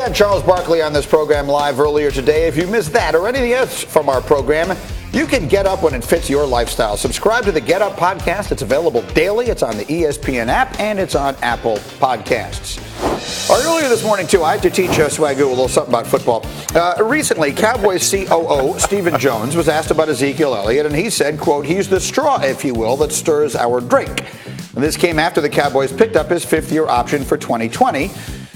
Had Charles Barkley on this program live earlier today. If you missed that or anything else from our program, you can get up when it fits your lifestyle. Subscribe to the Get Up podcast. It's available daily. It's on the ESPN app and it's on Apple Podcasts. Earlier this morning, too, I had to teach Swagoo a little something about football. Recently, Cowboys COO Stephen Jones was asked about Ezekiel Elliott, and he said, quote, he's the straw, if you will, that stirs our drink. And this came after the Cowboys picked up his fifth-year option for 2020.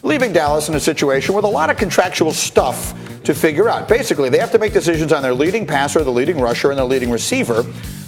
Leaving Dallas in a situation with a lot of contractual stuff to figure out. Basically, they have to make decisions on their leading passer, the leading rusher, and the leading receiver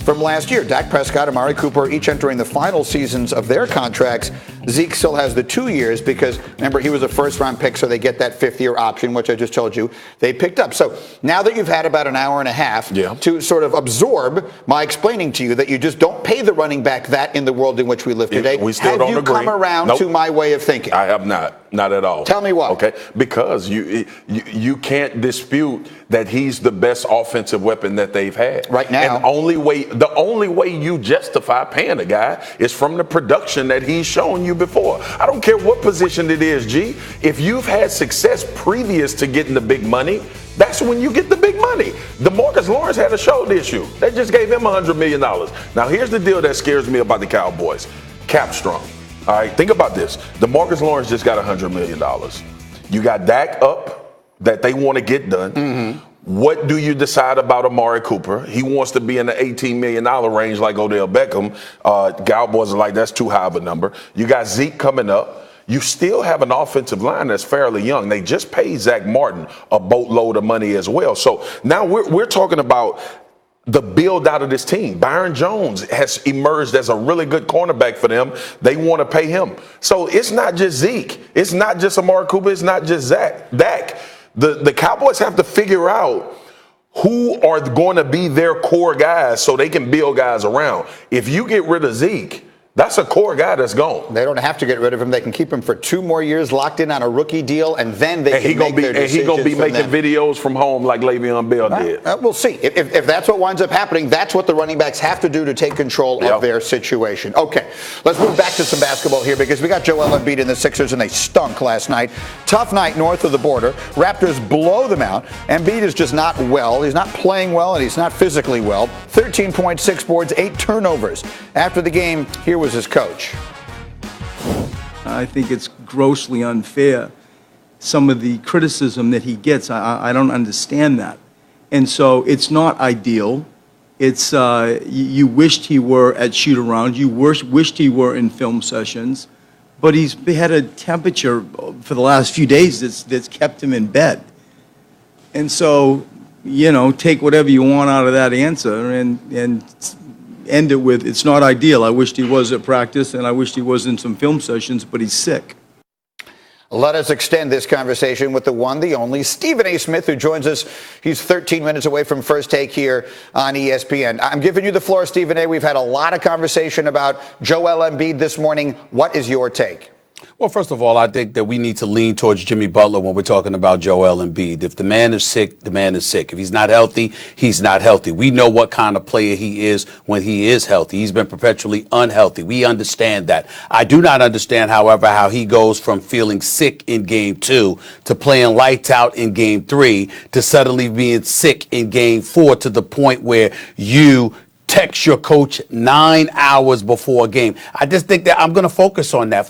from last year. Dak Prescott and Amari Cooper each entering the final seasons of their contracts. Zeke still has the 2 years because, remember, he was a first-round pick, so they get that fifth-year option, which I just told you they picked up. So now that you've had about an hour and a half to sort of absorb my explaining to you that you just don't pay the running back that in the world in which we live today, we still don't agree. Have you come around to my way of thinking? I have not. Not at all. Tell me why. Okay, because you can't dispute that he's the best offensive weapon that they've had right now. And the only way you justify paying a guy is from the production that he's shown you before. I don't care what position it is, G. If you've had success previous to getting the big money, that's when you get the big money. DeMarcus Lawrence had a shoulder issue. They just gave him $100 million. Now, here's the deal that scares me about the Cowboys. Cap strong. All right, think about this. DeMarcus Lawrence just got $100 million. You got Dak up that they want to get done. Mm-hmm. What do you decide about Amari Cooper? He wants to be in the $18 million range like Odell Beckham. Cowboys are like, that's too high of a number. You got Zeke coming up. You still have an offensive line that's fairly young. They just paid Zach Martin a boatload of money as well. So now we're talking about the build out of this team. Byron Jones has emerged as a really good cornerback for them. They want to pay him. So it's not just Zeke. It's not just Amari Cooper. It's not just Dak. The Cowboys have to figure out who are going to be their core guys so they can build guys around. If you get rid of Zeke, that's a core guy that's gone. They don't have to get rid of him. They can keep him for 2 more years locked in on a rookie deal, and then they can make their decisions. And he's going to be making videos from home like Le'Veon Bell did. We'll see. If that's what winds up happening, that's what the running backs have to do to take control of their situation. Okay, let's move back to some basketball here because we got Joel Embiid and the Sixers, and they stunk last night. Tough night north of the border. Raptors blow them out. Embiid is just not well. He's not playing well, and he's not physically well. 13.6 boards, 8 turnovers. After the game, here was his coach. I think it's grossly unfair, some of the criticism that he gets. I don't understand that. And so it's not ideal. It's you wished he were at shoot-around. You wished he were in film sessions. But he's had a temperature for the last few days that's kept him in bed. And so, take whatever you want out of that answer and end it with, it's not ideal. I wished he was at practice, and I wished he was in some film sessions, but he's sick. Let us extend this conversation with the one, the only, Stephen A. Smith, who joins us. He's 13 minutes away from First Take here on ESPN. I'm giving you the floor, Stephen A. We've had a lot of conversation about Joel Embiid this morning. What is your take? Well, first of all, I think that we need to lean towards Jimmy Butler when we're talking about Joel Embiid. If the man is sick, the man is sick. If he's not healthy, he's not healthy. We know what kind of player he is when he is healthy. He's been perpetually unhealthy. We understand that. I do not understand, however, how he goes from feeling sick in Game 2 to playing lights out in Game 3 to suddenly being sick in Game 4 to the point where you text your coach 9 hours before a game. I just think that I'm going to focus on that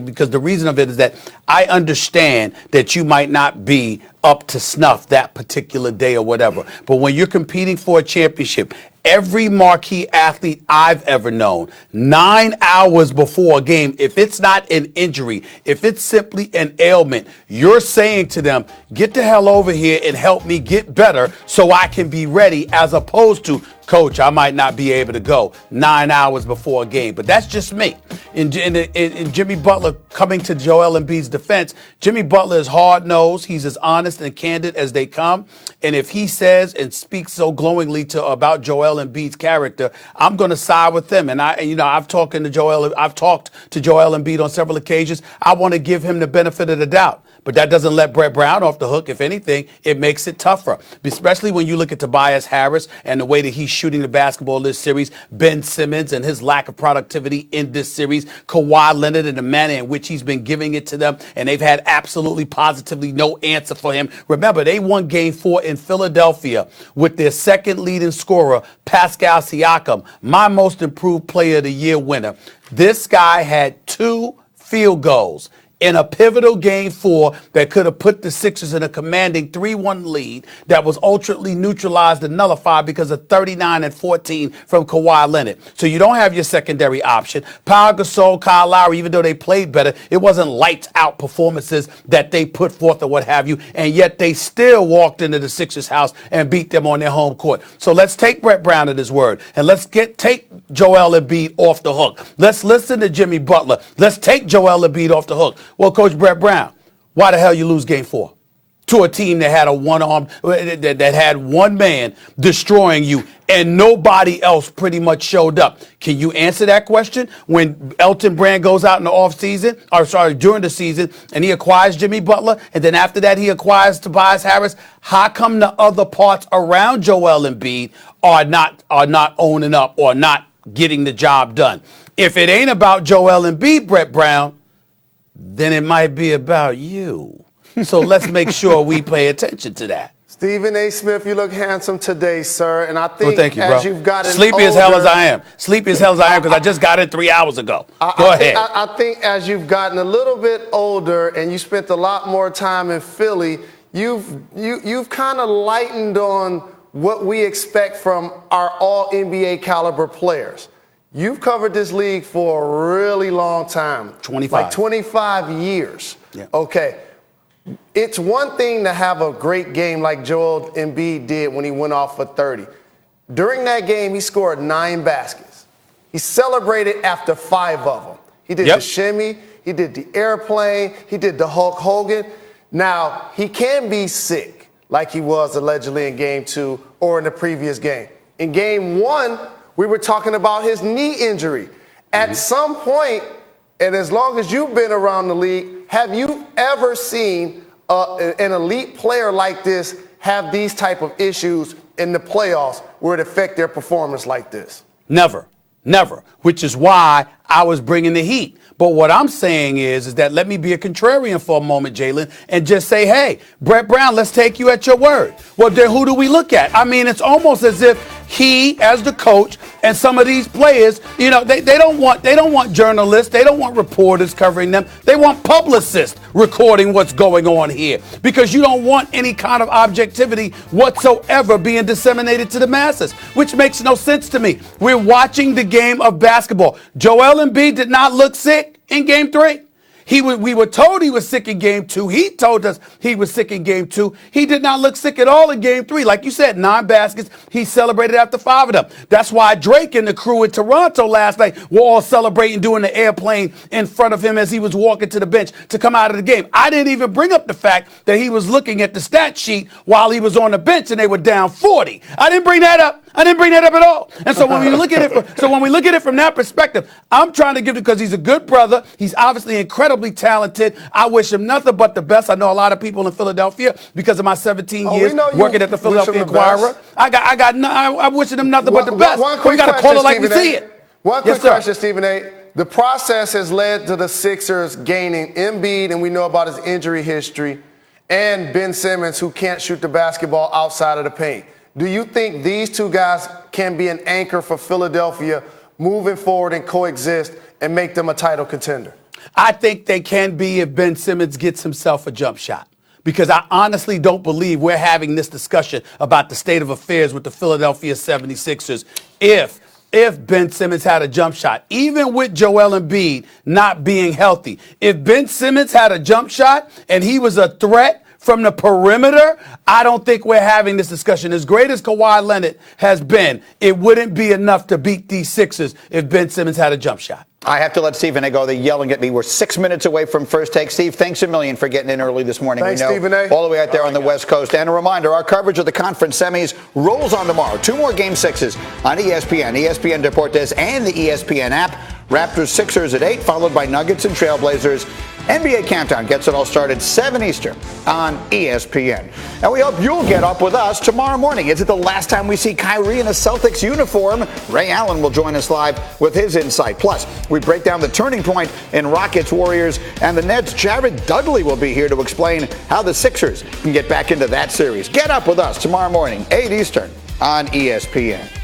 because the reason of it is that I understand that you might not be up to snuff that particular day or whatever. But when you're competing for a championship, every marquee athlete I've ever known, 9 hours before a game, if it's not an injury, if it's simply an ailment, you're saying to them, get the hell over here and help me get better so I can be ready, as opposed to, coach, I might not be able to go 9 hours before a game. But that's just me. In Jimmy Butler, coming to Joel Embiid's defense, Jimmy Butler is hard-nosed. He's as honest and candid as they come. And if he says and speaks so glowingly about Joel Embiid's character, I'm going to side with him. And I've talked to Joel Embiid on several occasions. I want to give him the benefit of the doubt. But that doesn't let Brett Brown off the hook. If anything, it makes it tougher, especially when you look at Tobias Harris and the way that he's shooting the basketball this series, Ben Simmons and his lack of productivity in this series, Kawhi Leonard and the manner in which he's been giving it to them, and they've had absolutely positively no answer for him. Remember, they won Game 4 in Philadelphia with their second leading scorer, Pascal Siakam, my most improved player of the year winner. This guy had 2 field goals in a pivotal Game 4 that could have put the Sixers in a commanding 3-1 lead that was ultimately neutralized and nullified because of 39 and 14 from Kawhi Leonard. So you don't have your secondary option. Pau Gasol, Kyle Lowry, even though they played better, it wasn't lights out performances that they put forth or what have you, and yet they still walked into the Sixers house and beat them on their home court. So let's take Brett Brown at his word, and let's take Joel Embiid off the hook. Let's listen to Jimmy Butler. Let's take Joel Embiid off the hook. Well, Coach Brett Brown, why the hell you lose Game 4 to a team that had that had one man destroying you and nobody else pretty much showed up? Can you answer that question when Elton Brand goes out in the during the season, and he acquires Jimmy Butler, and then after that he acquires Tobias Harris? How come the other parts around Joel Embiid are not owning up or not getting the job done? If it ain't about Joel Embiid, Brett Brown, then it might be about you. So let's make sure we pay attention to that. Stephen A. Smith, you look handsome today, sir. And I think thank you, as bro. you've gotten Sleepy as hell as I am. Sleepy as hell as I am because I just got in 3 hours ago. Go ahead. I think as you've gotten a little bit older and you spent a lot more time in Philly, you've kind of lightened on what we expect from our all-NBA caliber players. You've covered this league for a really long time. 25. Like 25 years. Yeah. Okay. It's one thing to have a great game like Joel Embiid did when he went off for 30. During that game, he scored 9 baskets. He celebrated after 5 of them. He did the shimmy. He did the airplane. He did the Hulk Hogan. Now, he can be sick like he was allegedly in Game 2 or in the previous game. In Game 1, we were talking about his knee injury. At some point, and as long as you've been around the league, have you ever seen an elite player like this have these type of issues in the playoffs where it affect their performance like this? Never. Which is why I was bringing the heat. But what I'm saying is that let me be a contrarian for a moment, Jalen, and just say, hey, Brett Brown, let's take you at your word. Well, then who do we look at? I mean, it's almost as if he, as the coach, and some of these players, they don't want journalists, they don't want reporters covering them. They want publicists recording what's going on here because you don't want any kind of objectivity whatsoever being disseminated to the masses, which makes no sense to me. We're watching the game of basketball. Joel Embiid did not look sick in Game 3. We were told he was sick in Game 2. He told us he was sick in Game 2. He did not look sick at all in Game 3. Like you said, 9 baskets. He celebrated after 5 of them. That's why Drake and the crew in Toronto last night were all celebrating, doing the airplane in front of him as he was walking to the bench to come out of the game. I didn't even bring up the fact that he was looking at the stat sheet while he was on the bench and they were down 40. I didn't bring that up. At all. And so when we look at it from that perspective, I'm trying to give it because he's a good brother. He's obviously incredibly talented. I wish him nothing but the best. I know a lot of people in Philadelphia because of my 17 years working at the Philadelphia Inquirer. I'm wishing him nothing but the best. We got to call it like we see it. One quick question, Stephen A. The process has led to the Sixers gaining Embiid, and we know about his injury history, and Ben Simmons, who can't shoot the basketball outside of the paint. Do you think these two guys can be an anchor for Philadelphia moving forward and coexist and make them a title contender? I think they can be if Ben Simmons gets himself a jump shot. Because I honestly don't believe we're having this discussion about the state of affairs with the Philadelphia 76ers if Ben Simmons had a jump shot, even with Joel Embiid not being healthy. If Ben Simmons had a jump shot and he was a threat from the perimeter, I don't think we're having this discussion. As great as Kawhi Leonard has been, it wouldn't be enough to beat these Sixers if Ben Simmons had a jump shot. I have to let Stephen A. go. They're yelling at me. We're 6 minutes away from First Take. Steve, thanks a million for getting in early this morning. Thanks, we know Stephen A. All the way out there on the West Coast. And a reminder, our coverage of the conference semis rolls on tomorrow. 2 more Game 6s on ESPN, ESPN Deportes, and the ESPN app. Raptors Sixers at 8, followed by Nuggets and Trailblazers NBA Countdown gets it all started 7 Eastern on ESPN. And we hope you'll get up with us tomorrow morning. Is it the last time we see Kyrie in a Celtics uniform? Ray Allen will join us live with his insight. Plus, we break down the turning point in Rockets, Warriors, and the Nets. Jared Dudley will be here to explain how the Sixers can get back into that series. Get up with us tomorrow morning, 8 Eastern on ESPN.